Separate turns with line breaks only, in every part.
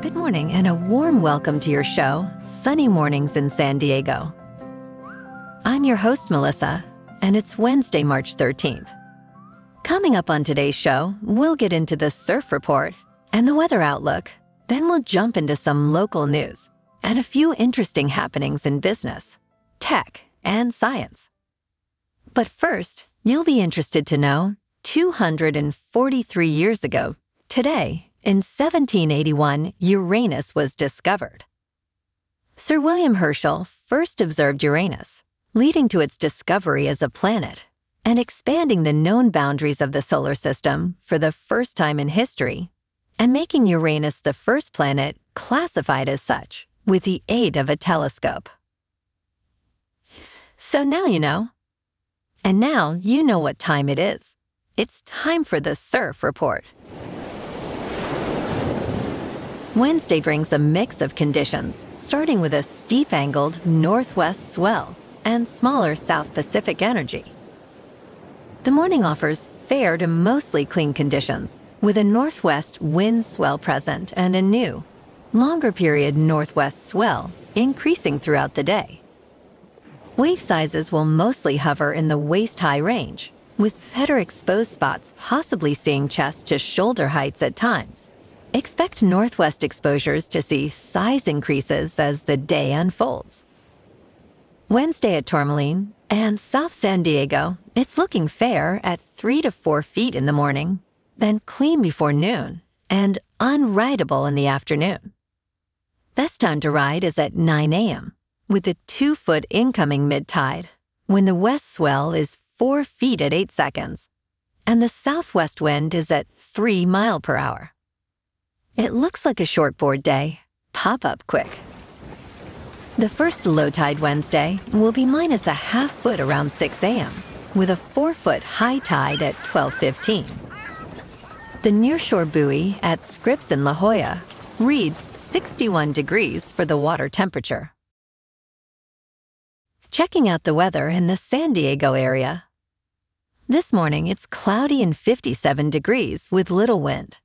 Good morning and a warm welcome to your show, Sunny Mornings in San Diego. I'm your host, Melissa, and it's Wednesday, March 13th. Coming up on today's show, we'll get into the surf report and the weather outlook. Then we'll jump into some local news and a few interesting happenings in business, tech, and science. But first, you'll be interested to know 243 years ago, today, in 1781, Uranus was discovered. Sir William Herschel first observed Uranus, leading to its discovery as a planet and expanding the known boundaries of the solar system for the first time in history, and making Uranus the first planet classified as such with the aid of a telescope. So now you know. And now you know what time it is. It's time for the surf report. Wednesday brings a mix of conditions, starting with a steep-angled northwest swell and smaller South Pacific energy. The morning offers fair to mostly clean conditions, with a northwest wind swell present and a new, longer-period northwest swell increasing throughout the day. Wave sizes will mostly hover in the waist-high range, with better exposed spots possibly seeing chest to shoulder heights at times. Expect northwest exposures to see size increases as the day unfolds. Wednesday at Tourmaline and South San Diego, it's looking fair at 3 to 4 feet in the morning, then clean before noon, and unrideable in the afternoon. Best time to ride is at 9 a.m., with a 2-foot incoming mid-tide, when the west swell is 4 feet at 8 seconds, and the southwest wind is at 3 miles per hour. It looks like a shortboard day. Pop up quick. The first low tide Wednesday will be minus a half foot around 6 a.m., with a 4-foot high tide at 12:15. The nearshore buoy at Scripps in La Jolla reads 61 degrees for the water temperature. Checking out the weather in the San Diego area. This morning it's cloudy and 57 degrees with little wind.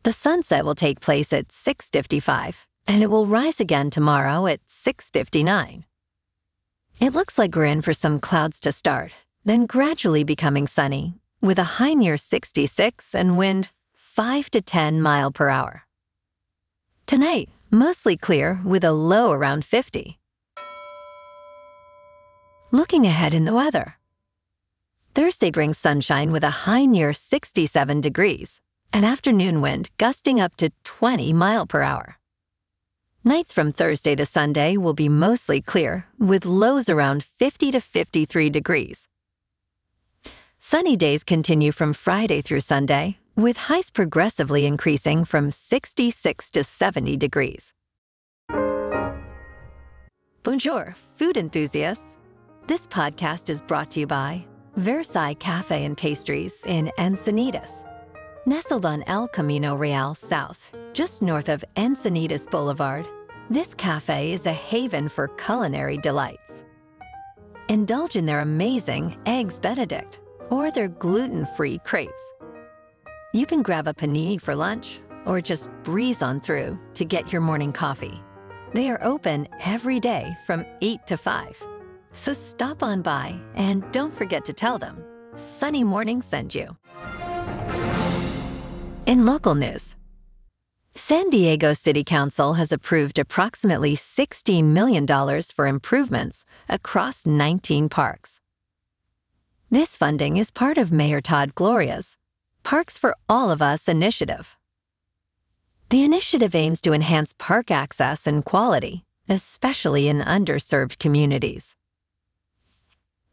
The sunset will take place at 6:55, and it will rise again tomorrow at 6:59. It looks like we're in for some clouds to start, then gradually becoming sunny, with a high near 66 and wind 5 to 10 miles per hour. Tonight, mostly clear with a low around 50. Looking ahead in the weather. Thursday brings sunshine with a high near 67 degrees. An afternoon wind gusting up to 20 miles per hour. Nights from Thursday to Sunday will be mostly clear, with lows around 50 to 53 degrees. Sunny days continue from Friday through Sunday, with highs progressively increasing from 66 to 70 degrees. Bonjour, food enthusiasts. This podcast is brought to you by Versailles Cafe and Pastries in Encinitas. Nestled on El Camino Real South, just north of Encinitas Boulevard, this cafe is a haven for culinary delights. Indulge in their amazing Eggs Benedict or their gluten-free crepes. You can grab a panini for lunch or just breeze on through to get your morning coffee. They are open every day from 8 to 5. So stop on by and don't forget to tell them Sunny Morning sent you. In local news, San Diego City Council has approved approximately $60 million for improvements across 19 parks. This funding is part of Mayor Todd Gloria's Parks for All of Us initiative. The initiative aims to enhance park access and quality, especially in underserved communities.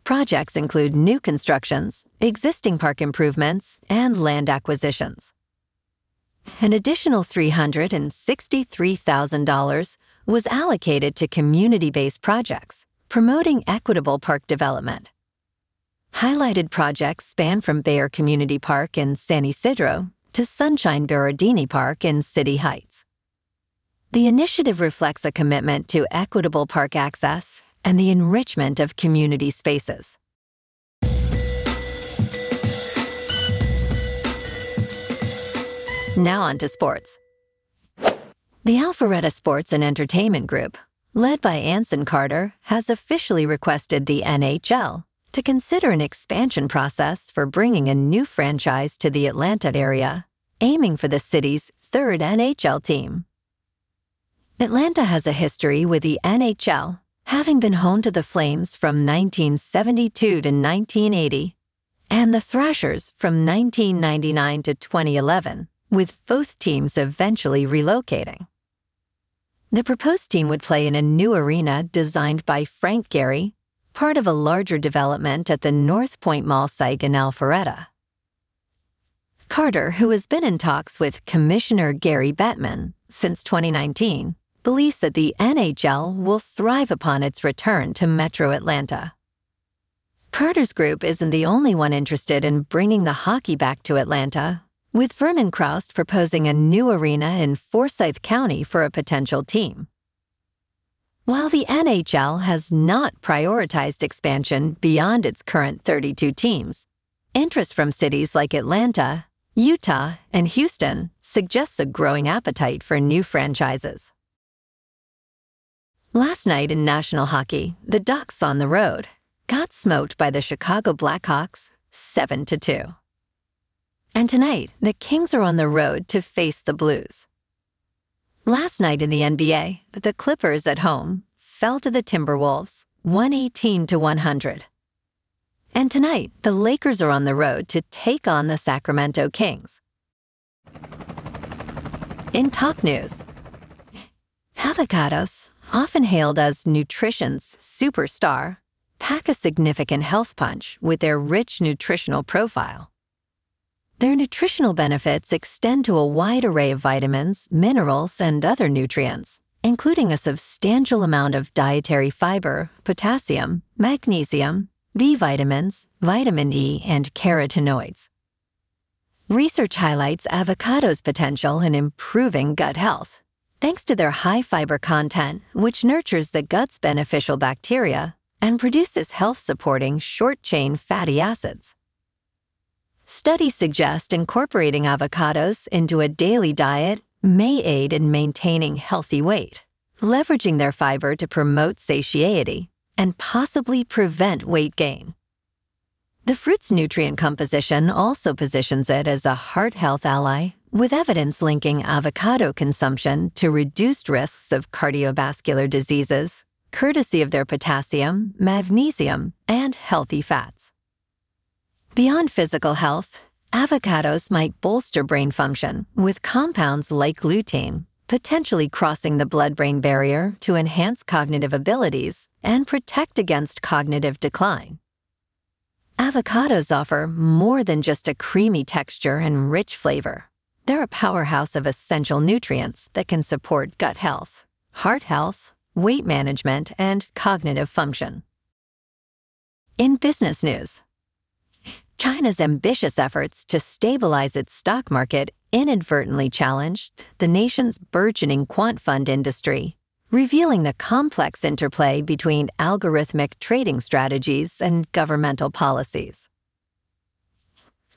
Projects include new constructions, existing park improvements, and land acquisitions. An additional $363,000 was allocated to community-based projects, promoting equitable park development. Highlighted projects span from Bayer Community Park in San Isidro to Sunshine Berardini Park in City Heights. The initiative reflects a commitment to equitable park access and the enrichment of community spaces. Now on to sports. The Alpharetta Sports and Entertainment Group, led by Anson Carter, has officially requested the NHL to consider an expansion process for bringing a new franchise to the Atlanta area, aiming for the city's third NHL team. Atlanta has a history with the NHL, having been home to the Flames from 1972 to 1980, and the Thrashers from 1999 to 2011, with both teams eventually relocating. The proposed team would play in a new arena designed by Frank Gehry, part of a larger development at the North Point Mall site in Alpharetta. Carter, who has been in talks with Commissioner Gary Bettman since 2019, believes that the NHL will thrive upon its return to Metro Atlanta. Carter's group isn't the only one interested in bringing the hockey back to Atlanta, with Vernon Krause proposing a new arena in Forsyth County for a potential team. While the NHL has not prioritized expansion beyond its current 32 teams, interest from cities like Atlanta, Utah, and Houston suggests a growing appetite for new franchises. Last night in National Hockey, the Ducks on the road got smoked by the Chicago Blackhawks 7-2. And tonight, the Kings are on the road to face the Blues. Last night in the NBA, the Clippers at home fell to the Timberwolves 118-100. And tonight, the Lakers are on the road to take on the Sacramento Kings. In top news, avocados, often hailed as nutrition's superstar, pack a significant health punch with their rich nutritional profile. Their nutritional benefits extend to a wide array of vitamins, minerals, and other nutrients, including a substantial amount of dietary fiber, potassium, magnesium, B vitamins, vitamin E, and carotenoids. Research highlights avocados' potential in improving gut health, thanks to their high fiber content, which nurtures the gut's beneficial bacteria and produces health-supporting short-chain fatty acids. Studies suggest incorporating avocados into a daily diet may aid in maintaining healthy weight, leveraging their fiber to promote satiety and possibly prevent weight gain. The fruit's nutrient composition also positions it as a heart health ally, with evidence linking avocado consumption to reduced risks of cardiovascular diseases, courtesy of their potassium, magnesium, and healthy fats. Beyond physical health, avocados might bolster brain function with compounds like lutein, potentially crossing the blood-brain barrier to enhance cognitive abilities and protect against cognitive decline. Avocados offer more than just a creamy texture and rich flavor. They're a powerhouse of essential nutrients that can support gut health, heart health, weight management, and cognitive function. In business news, China's ambitious efforts to stabilize its stock market inadvertently challenged the nation's burgeoning quant fund industry, revealing the complex interplay between algorithmic trading strategies and governmental policies.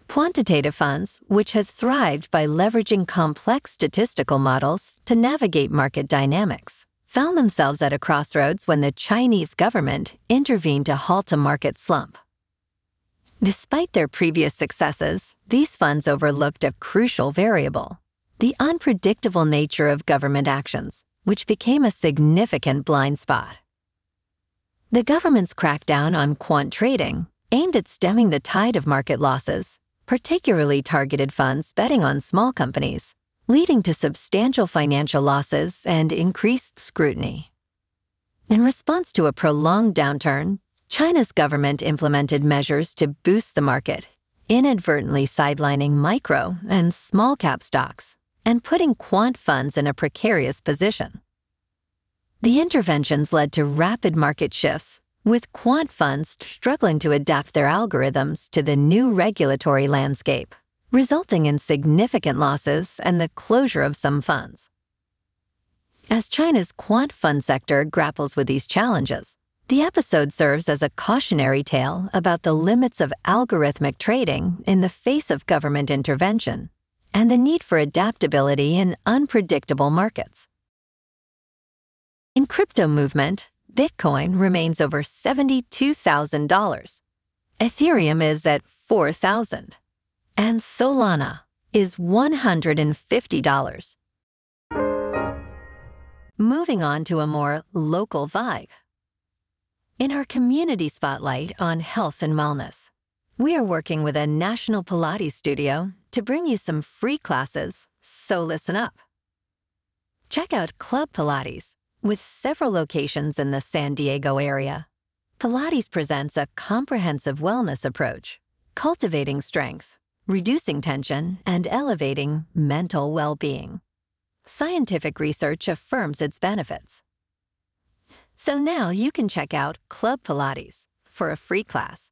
Quantitative funds, which had thrived by leveraging complex statistical models to navigate market dynamics, found themselves at a crossroads when the Chinese government intervened to halt a market slump. Despite their previous successes, these funds overlooked a crucial variable: the unpredictable nature of government actions, which became a significant blind spot. The government's crackdown on quant trading, aimed at stemming the tide of market losses, particularly targeted funds betting on small companies, leading to substantial financial losses and increased scrutiny. In response to a prolonged downturn, China's government implemented measures to boost the market, inadvertently sidelining micro and small-cap stocks and putting quant funds in a precarious position. The interventions led to rapid market shifts, with quant funds struggling to adapt their algorithms to the new regulatory landscape, resulting in significant losses and the closure of some funds. As China's quant fund sector grapples with these challenges, the episode serves as a cautionary tale about the limits of algorithmic trading in the face of government intervention and the need for adaptability in unpredictable markets. In crypto movement, Bitcoin remains over $72,000. Ethereum is at $4,000. And Solana is $150. Moving on to a more local vibe. In our community spotlight on health and wellness, we are working with a national Pilates studio to bring you some free classes, so listen up. Check out Club Pilates, with several locations in the San Diego area. Pilates presents a comprehensive wellness approach, cultivating strength, reducing tension, and elevating mental well-being. Scientific research affirms its benefits. So now you can check out Club Pilates for a free class,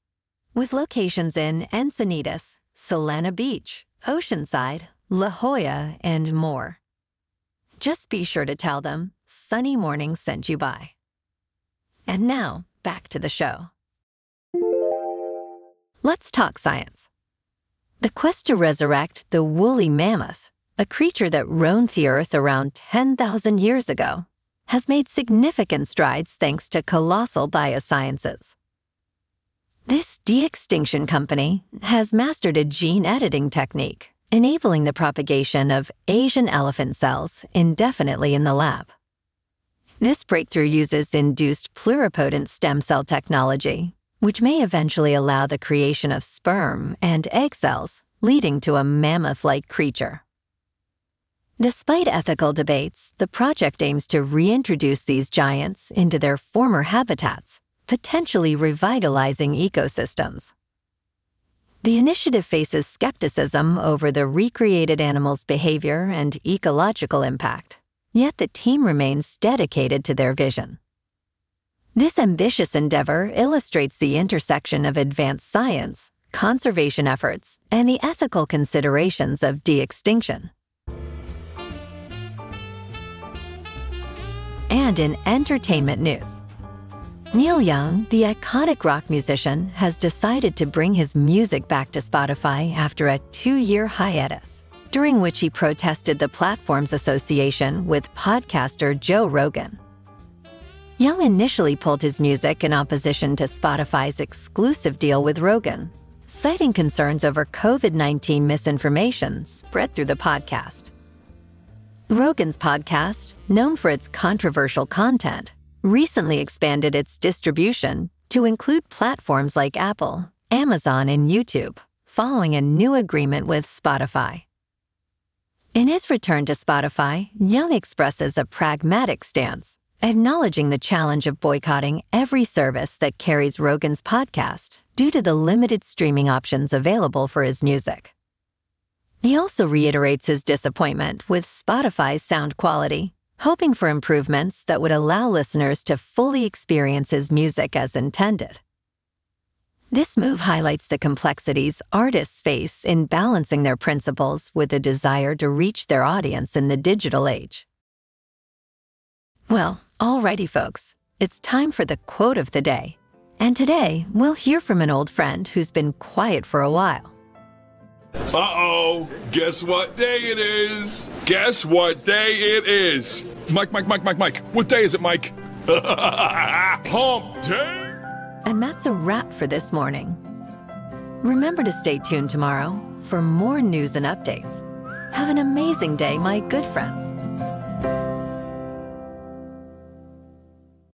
with locations in Encinitas, Solana Beach, Oceanside, La Jolla, and more. Just be sure to tell them Sunny Morning sent you by. And now, back to the show. Let's talk science. The quest to resurrect the woolly mammoth, a creature that roamed the Earth around 10,000 years ago, has made significant strides thanks to colossal biosciences. This de-extinction company has mastered a gene editing technique, enabling the propagation of Asian elephant cells indefinitely in the lab. This breakthrough uses induced pluripotent stem cell technology, which may eventually allow the creation of sperm and egg cells, leading to a mammoth-like creature. Despite ethical debates, the project aims to reintroduce these giants into their former habitats, potentially revitalizing ecosystems. The initiative faces skepticism over the recreated animal's behavior and ecological impact, yet the team remains dedicated to their vision. This ambitious endeavor illustrates the intersection of advanced science, conservation efforts, and the ethical considerations of de-extinction. And in entertainment news, Neil Young, the iconic rock musician, has decided to bring his music back to Spotify after a 2-year hiatus, during which he protested the platform's association with podcaster Joe Rogan. Young initially pulled his music in opposition to Spotify's exclusive deal with Rogan, citing concerns over COVID-19 misinformation spread through the podcast. Rogan's podcast, known for its controversial content, recently expanded its distribution to include platforms like Apple, Amazon, and YouTube, following a new agreement with Spotify. In his return to Spotify, Young expresses a pragmatic stance, acknowledging the challenge of boycotting every service that carries Rogan's podcast due to the limited streaming options available for his music. He also reiterates his disappointment with Spotify's sound quality, hoping for improvements that would allow listeners to fully experience his music as intended. This move highlights the complexities artists face in balancing their principles with a desire to reach their audience in the digital age. Well, alrighty folks, it's time for the quote of the day. And today, we'll hear from an old friend who's been quiet for a while.
Uh-oh, guess what day it is? Guess what day it is? Mike, what day is it, Mike? Hump day!
And that's a wrap for this morning. Remember to stay tuned tomorrow for more news and updates. Have an amazing day, my good friends.